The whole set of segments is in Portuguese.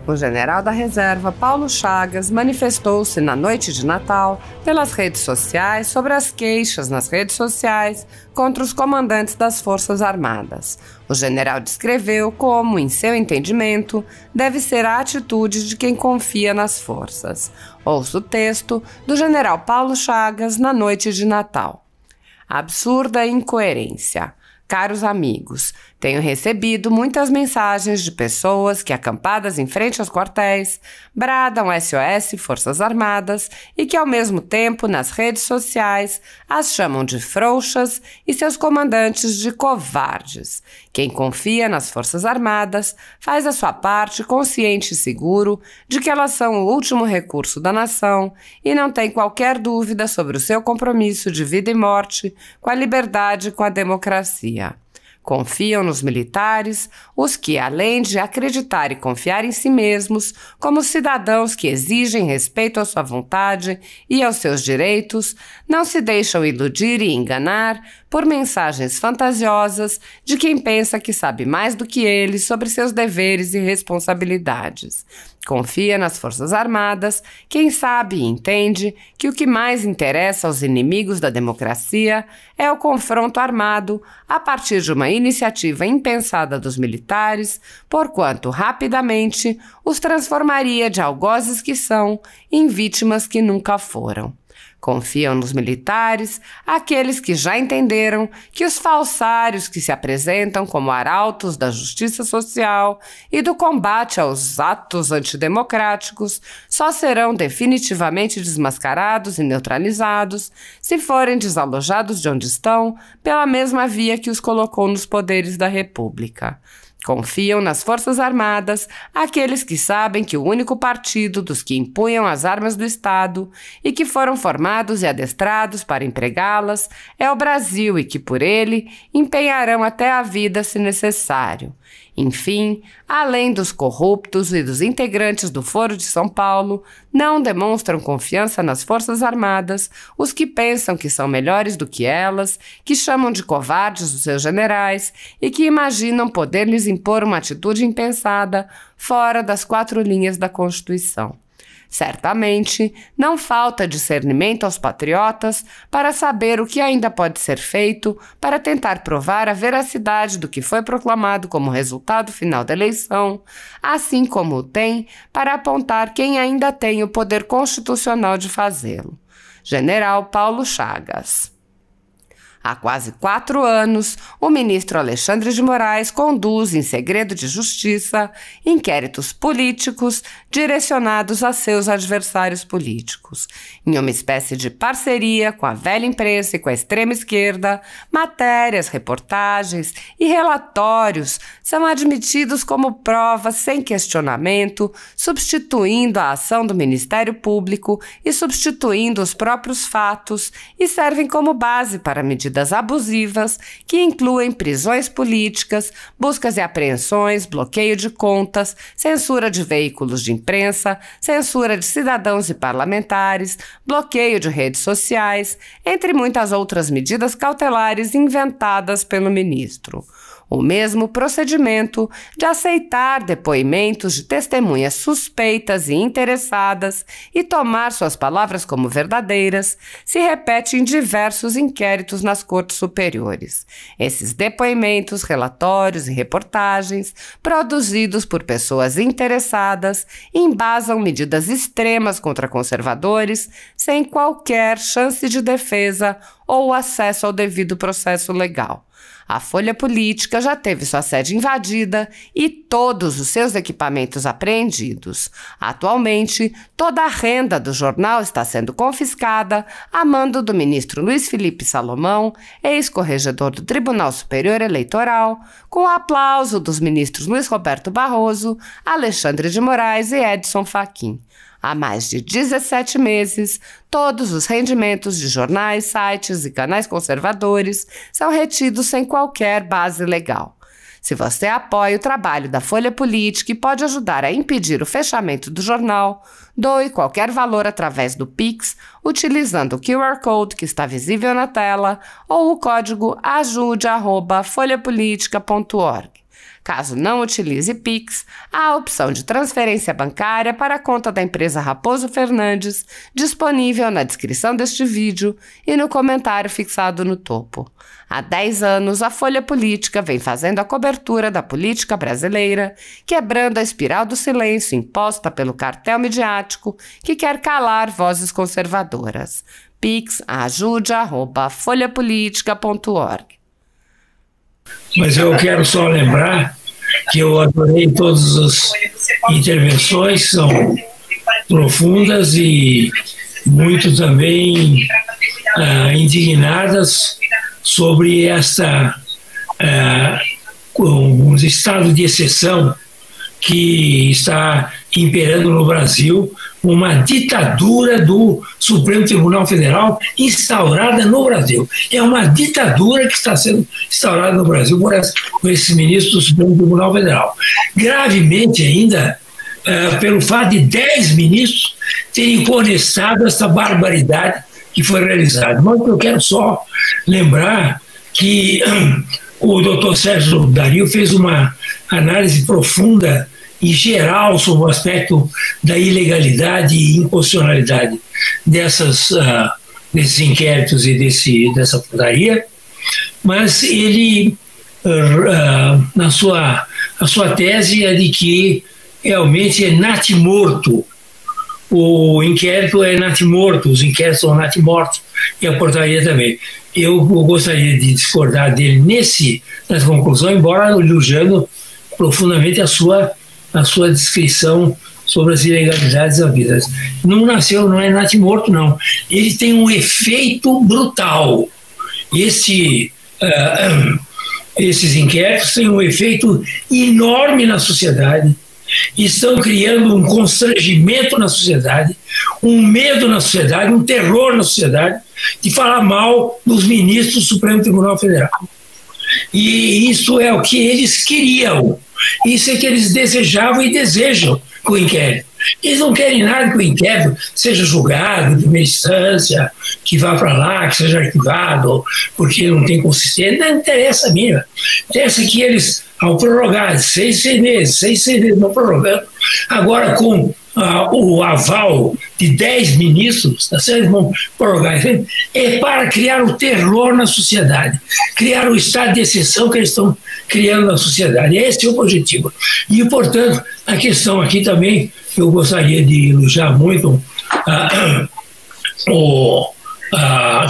O general da reserva Paulo Chagas manifestou-se na noite de Natal pelas redes sociais sobre as queixas nas redes sociais contra os comandantes das Forças Armadas. O general descreveu como, em seu entendimento, deve ser a atitude de quem confia nas forças. Ouça o texto do general Paulo Chagas na noite de Natal. Absurda incoerência. Caros amigos, tenho recebido muitas mensagens de pessoas que, acampadas em frente aos quartéis, bradam SOS Forças Armadas e que, ao mesmo tempo, nas redes sociais, as chamam de frouxas e seus comandantes de covardes. Quem confia nas Forças Armadas faz a sua parte consciente e seguro de que elas são o último recurso da nação e não tem qualquer dúvida sobre o seu compromisso de vida e morte com a liberdade e com a democracia. Confiam nos militares os que, além de acreditar e confiar em si mesmos, como cidadãos que exigem respeito à sua vontade e aos seus direitos, não se deixam iludir e enganar por mensagens fantasiosas de quem pensa que sabe mais do que eles sobre seus deveres e responsabilidades. Confia nas Forças Armadas quem sabe e entende que o que mais interessa aos inimigos da democracia é o confronto armado a partir de uma iniciativa impensada dos militares, porquanto rapidamente os transformaria de algozes que são em vítimas que nunca foram. Confiam nos militares aqueles que já entenderam que os falsários que se apresentam como arautos da justiça social e do combate aos atos antidemocráticos só serão definitivamente desmascarados e neutralizados se forem desalojados de onde estão pela mesma via que os colocou nos poderes da República. Confiam nas Forças Armadas aqueles que sabem que o único partido dos que empunham as armas do Estado e que foram formados e adestrados para empregá-las é o Brasil e que, por ele, empenharão até a vida se necessário. Enfim, além dos corruptos e dos integrantes do Foro de São Paulo, não demonstram confiança nas Forças Armadas os que pensam que são melhores do que elas, que chamam de covardes os seus generais e que imaginam poder lhes impor uma atitude impensada fora das 4 linhas da Constituição. Certamente, não falta discernimento aos patriotas para saber o que ainda pode ser feito para tentar provar a veracidade do que foi proclamado como resultado final da eleição, assim como o tem para apontar quem ainda tem o poder constitucional de fazê-lo. General Paulo Chagas. Há quase 4 anos, o ministro Alexandre de Moraes conduz, em segredo de justiça, inquéritos políticos direcionados a seus adversários políticos. Em uma espécie de parceria com a velha imprensa e com a extrema esquerda, matérias, reportagens e relatórios são admitidos como provas sem questionamento, substituindo a ação do Ministério Público e substituindo os próprios fatos e servem como base para medidas abusivas que incluem prisões políticas, buscas e apreensões, bloqueio de contas, censura de veículos de imprensa, censura de cidadãos e parlamentares, bloqueio de redes sociais, entre muitas outras medidas cautelares inventadas pelo ministro. O mesmo procedimento de aceitar depoimentos de testemunhas suspeitas e interessadas e tomar suas palavras como verdadeiras se repete em diversos inquéritos nas cortes superiores. Esses depoimentos, relatórios e reportagens, produzidos por pessoas interessadas, embasam medidas extremas contra conservadores sem qualquer chance de defesa ou acesso ao devido processo legal. A Folha Política já teve sua sede invadida e todos os seus equipamentos apreendidos. Atualmente, toda a renda do jornal está sendo confiscada a mando do ministro Luiz Felipe Salomão, ex-corregedor do Tribunal Superior Eleitoral, com o aplauso dos ministros Luiz Roberto Barroso, Alexandre de Moraes e Edson Fachin. Há mais de 17 meses, todos os rendimentos de jornais, sites e canais conservadores são retidos sem qualquer base legal. Se você apoia o trabalho da Folha Política e pode ajudar a impedir o fechamento do jornal, doe qualquer valor através do Pix, utilizando o QR Code que está visível na tela ou o código ajude@folhapolitica.org. Caso não utilize Pix, há a opção de transferência bancária para a conta da empresa Raposo Fernandes, disponível na descrição deste vídeo e no comentário fixado no topo. Há 10 anos, a Folha Política vem fazendo a cobertura da política brasileira, quebrando a espiral do silêncio imposta pelo cartel midiático que quer calar vozes conservadoras. pix@ajude@folhapolitica.org. Mas eu quero só lembrar que eu adorei todas as intervenções, são profundas e muito também indignadas sobre um estado de exceção que está imperando no Brasil, uma ditadura do Supremo Tribunal Federal instaurada no Brasil. É uma ditadura que está sendo instaurada no Brasil por esses ministros do Supremo Tribunal Federal. Gravemente ainda, pelo fato de 10 ministros terem conestado essa barbaridade que foi realizada. Mas eu quero só lembrar que o doutor Sérgio Dario fez uma análise profunda e geral sobre o aspecto da ilegalidade e inconstitucionalidade desses inquéritos e dessa putaria, mas ele, a sua tese é de que realmente é natimorto. O inquérito é natimorto, os inquéritos são natimortos, e a portaria também. Eu gostaria de discordar dele nessa conclusão, embora elogiando profundamente a sua descrição sobre as ilegalidades havidas. Não é natimorto, não. Ele tem um efeito brutal. Esses inquéritos têm um efeito enorme na sociedade, estão criando um constrangimento na sociedade, um medo na sociedade, um terror na sociedade de falar mal dos ministros do Supremo Tribunal Federal. E isso é o que eles queriam, isso é que eles desejavam e desejam com o inquérito. Eles não querem nada que o inquérito seja julgado de primeira instância, que vá para lá, que seja arquivado, porque não tem consistência. Não interessa a mim. Interessa que eles, ao prorrogar 6 meses, não prorrogando, agora com o aval de 10 ministros, tá certo? Vão prorrogar, é para criar o terror na sociedade, criar o estado de exceção que eles estão criando na sociedade. Esse é o objetivo. E, portanto, a questão aqui também, eu gostaria de elogiar muito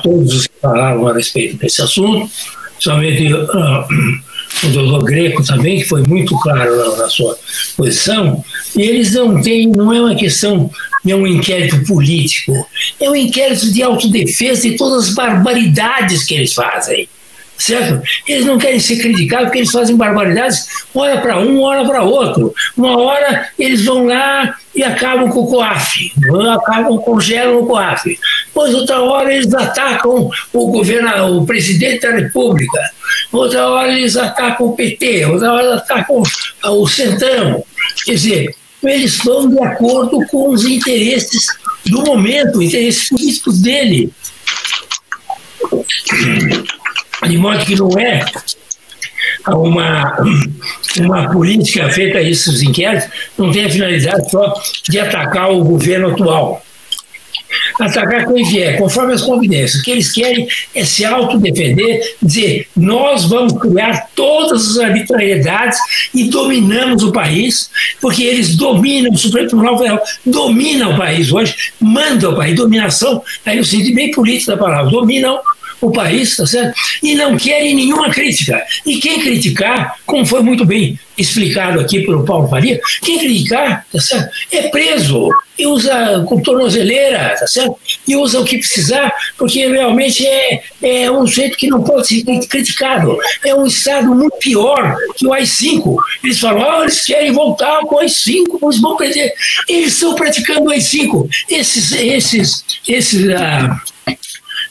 todos os que falaram a respeito desse assunto, somente o doutor Greco também, que foi muito claro na sua posição, e eles não é uma questão, é um inquérito político, é um inquérito de autodefesa de todas as barbaridades que eles fazem, certo? Eles não querem ser criticados porque eles fazem barbaridades, hora para um, hora para outro. Uma hora eles vão lá e acabam com o COAF, congelam o COAF. Depois, outra hora, eles atacam o presidente da República. Outra hora, eles atacam o PT. Outra hora, eles atacam o Centrão. Quer dizer, eles vão de acordo com os interesses do momento, interesses políticos dele. De modo que não é uma política feita a esses inquéritos, não tem a finalidade só de atacar o governo atual. Atacar quem vier, conforme as conveniências. O que eles querem é se autodefender, dizer, nós vamos criar todas as arbitrariedades e dominamos o país, porque eles dominam, o Supremo Tribunal Federal domina o país hoje, manda o país, dominação, aí no sentido bem político da palavra, dominam o país, tá certo? E não querem nenhuma crítica. E quem criticar, como foi muito bem explicado aqui pelo Paulo Faria, quem criticar, tá certo? É preso e usa com tornozeleira, tá certo? E usa o que precisar, porque realmente é um jeito que não pode ser criticado. É um estado muito pior que o AI-5. Eles falam, eles querem voltar com o AI-5, eles vão perder. Eles estão praticando o AI-5.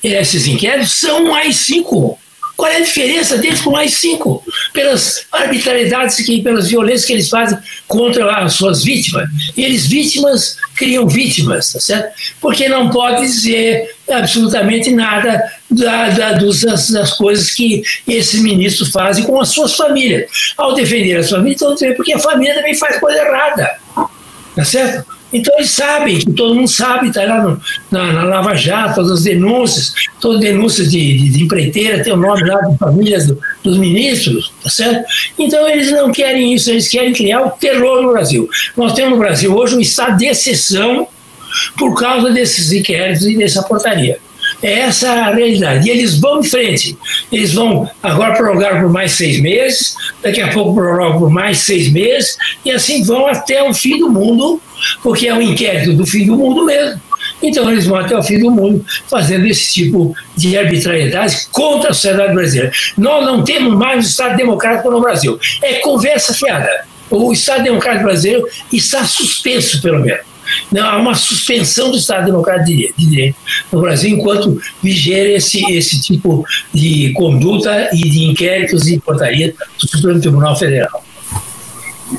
Esses inquéritos são AI-5, Qual é a diferença deles com mais 5? Pelas arbitrariedades, pelas violências que eles fazem contra as suas vítimas. E eles, vítimas, criam vítimas, tá certo? Porque não pode dizer absolutamente nada das coisas que esses ministros fazem com as suas famílias. Ao defender as famílias, porque a família também faz coisa errada, tá certo? Então eles sabem, que todo mundo sabe, está lá na Lava Jato, todas as denúncias, de empreiteira, tem o nome lá de famílias dos ministros, tá certo? Então eles não querem isso, eles querem criar o terror no Brasil. Nós temos no Brasil hoje um estado de exceção por causa desses inquéritos e dessa portaria. É essa a realidade. E eles vão em frente. Eles vão agora prorrogar por mais 6 meses, daqui a pouco prorrogam por mais 6 meses, e assim vão até o fim do mundo, porque é um inquérito do fim do mundo mesmo. Então eles vão até o fim do mundo fazendo esse tipo de arbitrariedade contra a sociedade brasileira. Nós não temos mais um Estado democrático no Brasil. É conversa fiada. O Estado democrático brasileiro está suspenso, pelo menos. Não, há uma suspensão do Estado Democrático de Direito no Brasil enquanto viger esse tipo de conduta e de inquéritos e portaria do Supremo Tribunal Federal.